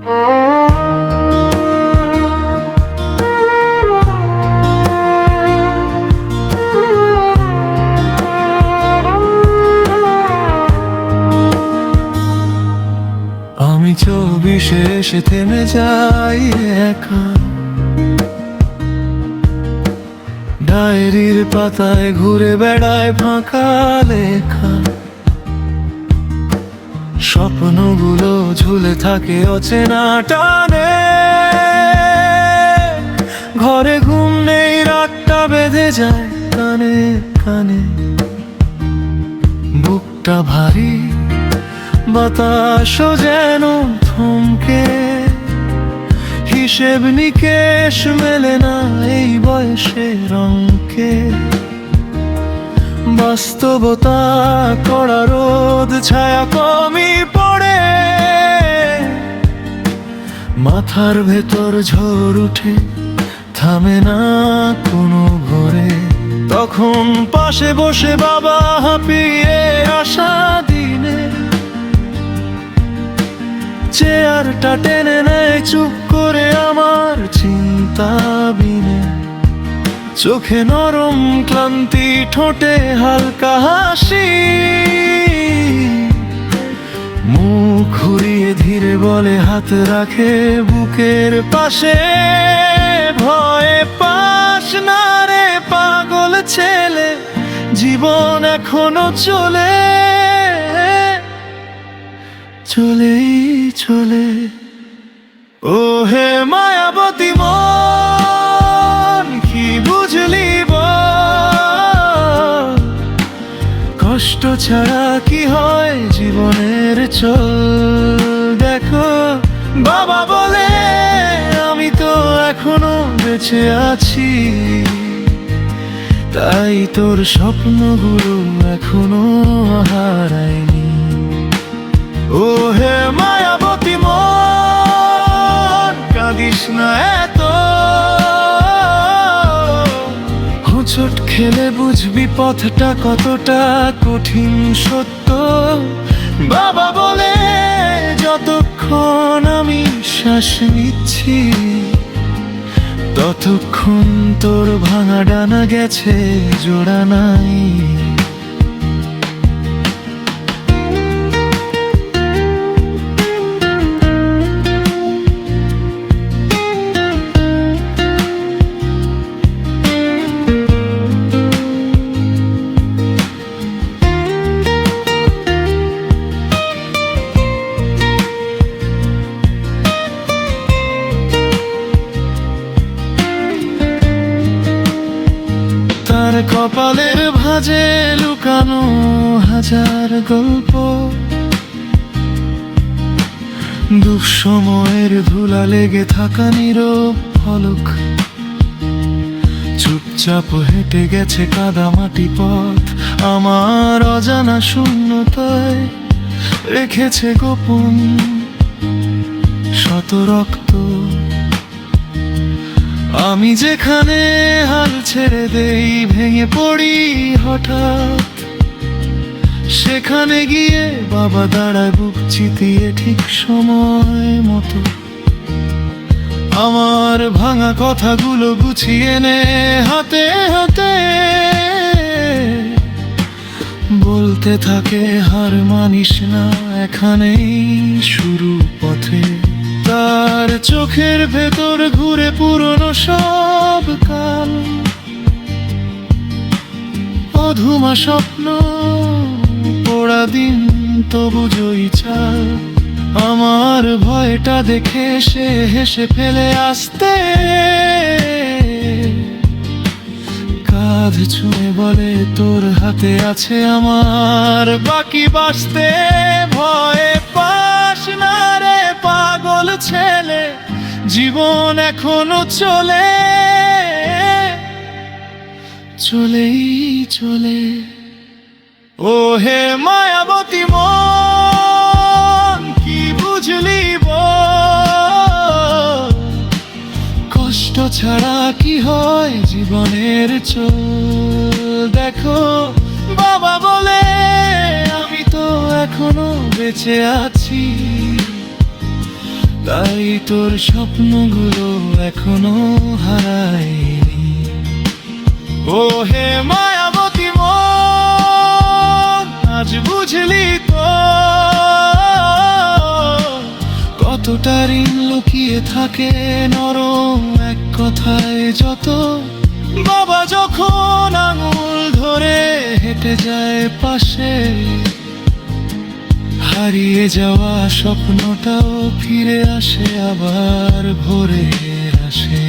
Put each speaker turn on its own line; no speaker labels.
আমি 24-এ এসে থেমে যাই একা, ডায়েরির পাতায় ঘুরে বেড়ায় ফাঁকা লেখা, স্বপ্নগুলো ঝুলে থাকে অচেনা টানে। ঘরে ঘুম নেই, রাতটা বেঁধে যায় কানে কানে, বুকটা ভারী, বাতাসও যেন থমকে। হিসেব নিকেশ মেলে না এই বয়সের অঙ্কে, বাস্তবতা কড়া রোদ ছায়া কমই পড়ে। মাথার ভেতর ঝড় উঠে, থামে না কোনো ভোরে। তখন পাশে বসে বাবা হাঁপিয়ে আসা দিনে, চেয়ারটা টেনে নেয় চুপ করে আমার চিন্তা বিনে। চোখে নরম ক্লান্তি, ঠোঁটে হালকা হাসি, মুখ ঘুরিয়ে ধীরে বলে, হাত রাখে বুকের পাশে। ভয়ে পাস না রে পাগল ছেলে, জীবন এখনো চলে, চলেই চলে। ও হে মায়াবতী মন, কি বুঝলি বল? কষ্ট ছাড়া কি হয় জীবনের চল? দেখো বাবা বলে আমি তো এখনো বেঁচে আছি, তাই তোর স্বপ্নগুলো এখনো হারায়নি। ও হে মায়াবতী মন, কাঁদিস না এত, হোঁচট খেলে বুঝবি পথটা কতটা কঠিন সত্য। বাবা বলে যতক্ষণ আমি শ্বাস নিচ্ছি, ততক্ষণ তোর ভাঙা ডানা গেছে জোড়া নাই। তার কপালের ভাঁজে লুকানো হাজার গল্প, দুঃসময়ের ধুলা লেগে থাকা নীরব ফলক। চুপচাপ হেঁটে গেছে কাদামাটি পথ, আমার অজানা শূন্যতায় রেখেছে গোপন শত রক্ত। আমি যেখানে হাল ছেড়ে দেই, ভেঙে পড়ি হঠাৎ, সেখানে গিয়ে বাবা দাঁড়ায় বুক চিতিয়ে ঠিক সময় মতো। আমার ভাঙা কথাগুলো গুছিয়ে নে হাতে হাতে, বলতে থাকে হার মানিস না, এখানেই শুরু পথে। তার চোখের ভেতর ঘুরে পুরনো সব কাল, অধুমা স্বপ্ন, পোড়া দিন, তবু জয়ী চাল। আমার ভয়টা দেখে সে হেসে ফেলে আসতে, কাঁধ ছুঁয়ে বলে তোর হাতে আছে আমার বাকি বাঁচতে। ভয়ে পাস না রে পাগল ছেলে, জীবন এখনো চলে, চলেই চলে। ও হে মায়াবতী মন, কি বুঝলি বল? কষ্ট ছাড়া কি হয় জীবনের চল? দেখো বাবা বলে আমি তো এখনো বেঁচে আছি, তাই তোর স্বপ্নগুলো এখনো হারায়নি। ও হে মায়াবতী মন, আজ বুঝলি তো কতটা ঋণ লুকিয়ে থাকে নরম এক কথায় যত। বাবা যখন আঙুল ধরে হেঁটে যায় পাশে, হারিয়ে যাওয়া স্বপ্নটাও ফিরে আসে আবার ভোরের আসে।